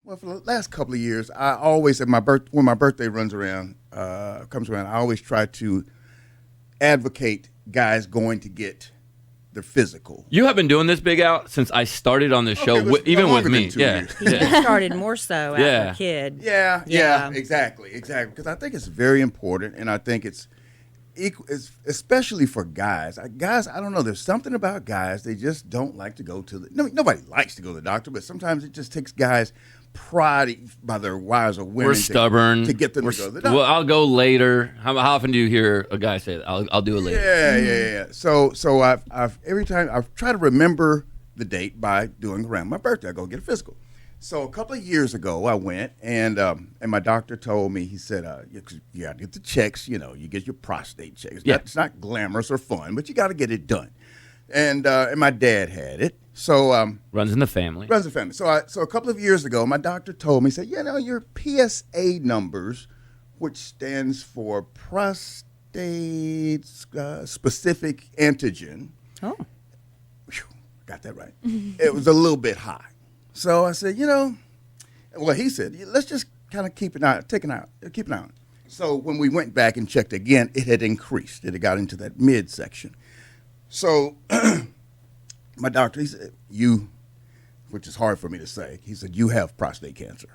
Well, for the last couple of years, I always when my birthday comes around, I always try to advocate guys going to get their physical. You have been doing this, Big Al, since I started on this show, even with me. He started more so after a kid. Yeah, exactly. Because I think it's very important, and I think it's especially for guys. Guys, I don't know. There's something about guys, they just don't like to go to nobody likes to go to the doctor, but sometimes it just takes guys pride by their wives or women. We're stubborn to get them to go to the doctor. Well, I'll go later. How often do you hear a guy say that? I'll do it later. Yeah. So I've every time I've tried to remember the date by doing around my birthday. I go get a physical. So a couple of years ago, I went and my doctor told me, he said, you got to get the checks. You get your prostate checks. It's not glamorous or fun, but you got to get it done. And my dad had it. So runs in the family. So a couple of years ago, my doctor told me, he said, your PSA numbers, which stands for prostate specific antigen. Oh. Whew, got that right. It was a little bit high. So I said, he said, let's just kind of keep an eye on it. So when we went back and checked again, it had increased. It had got into that midsection. So my doctor, he said, which is hard for me to say, he said, you have prostate cancer.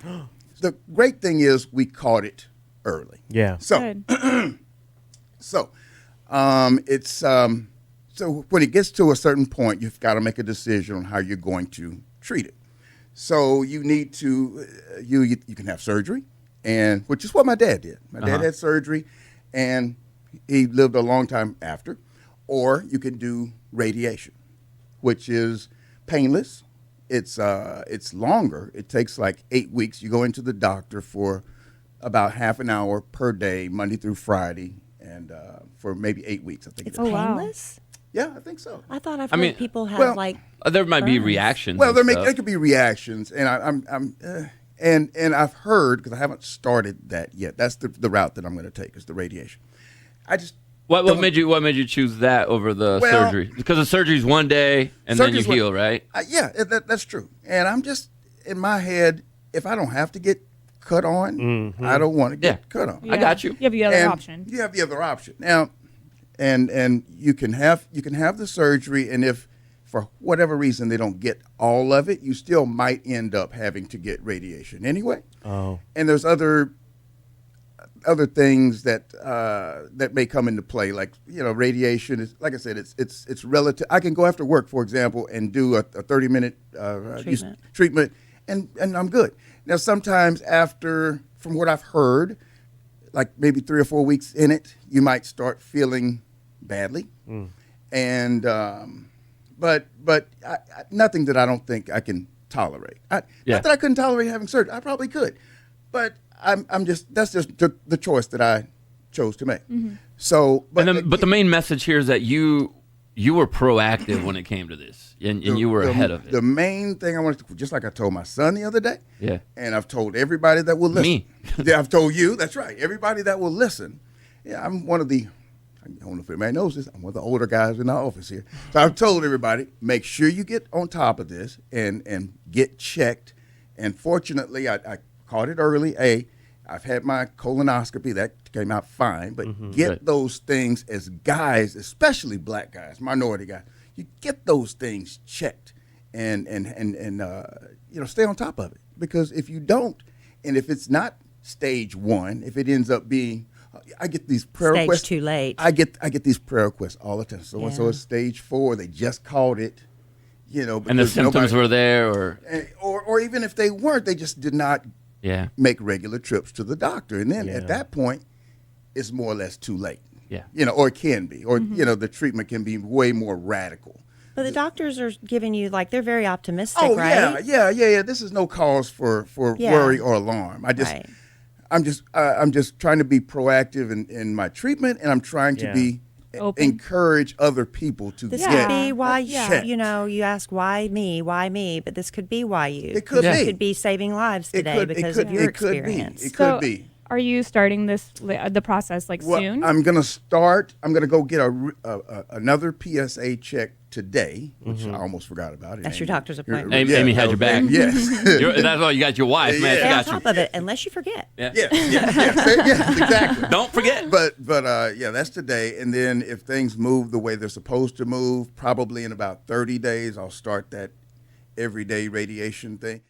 The great thing is we caught it early. Yeah. So, so when it gets to a certain point, you've got to make a decision on how you're going to treat it. So you need to, you can have surgery, and which is what my dad did. My dad had surgery, and he lived a long time after. Or you can do radiation, which is painless. It's longer. It takes like 8 weeks. You go into the doctor for about half an hour per day, Monday through Friday, and for maybe 8 weeks. I think it's painless. Yeah, I think so. I thought I've heard people have there might be burns. reactions. Well, there could be reactions, and and I've heard, because I haven't started that yet. That's the route that I'm going to take, is the radiation. What made you choose that over the surgery? Because the surgery's one day and then you heal, right? That's true. And I'm just in my head, if I don't have to get cut on, I don't want to get cut on. I got you. You have the other option. You have the other option now, and you can have the surgery, and if for whatever reason they don't get all of it, you still might end up having to get radiation anyway. Oh. And there's other things that may come into play, like radiation is, like I said, it's relative. I can go after work, for example, and do a 30-minute treatment, and I'm good. Now sometimes from what I've heard, like maybe 3 or 4 weeks in it, you might start feeling badly, and but nothing that I don't think I can tolerate. Not that I couldn't tolerate having surgery. I probably could, but that's just the choice that I chose to make. Mm-hmm. So, but the main message here is that you were proactive when it came to this, and you were ahead of it. The main thing I wanted to, just like I told my son the other day, and I've told everybody that will listen. Me. I've told you, that's right, everybody that will listen. Yeah, I'm one of the, I don't know if anybody knows this, I'm one of the older guys in our office here. So I've told everybody, make sure you get on top of this and get checked. And fortunately, I caught it early. I've had my colonoscopy. That came out fine. But get those things as guys, especially black guys, minority guys, you get those things checked and stay on top of it. Because if you don't, and if it's not stage 1, if it ends up being, I get these prayer requests. Stage too late. I get these prayer requests all the time. So it's stage 4. They just caught it. And the symptoms were there, or even if they weren't, they just did not make regular trips to the doctor. And then at that point, it's more or less too late. Yeah. Or it can be. Or, the treatment can be way more radical. But the doctors are giving you, they're very optimistic, right? Yeah. This is no cause for worry or alarm. I'm just trying to be proactive in my treatment, and I'm trying to be encourage other people to this get could be why checked. you ask why me, but this could be why you. It could be. It could be saving lives today because of your experience. It could be. are you starting the process soon? I'm gonna go get another PSA check today, which I almost forgot about. That's your doctor's appointment. Amy had your back. Yes. That's why you got your wife, man. Stay She on got top of it, unless you forget. Yeah. Yes, exactly. Don't forget. But that's today. And then if things move the way they're supposed to move, probably in about 30 days, I'll start that everyday radiation thing.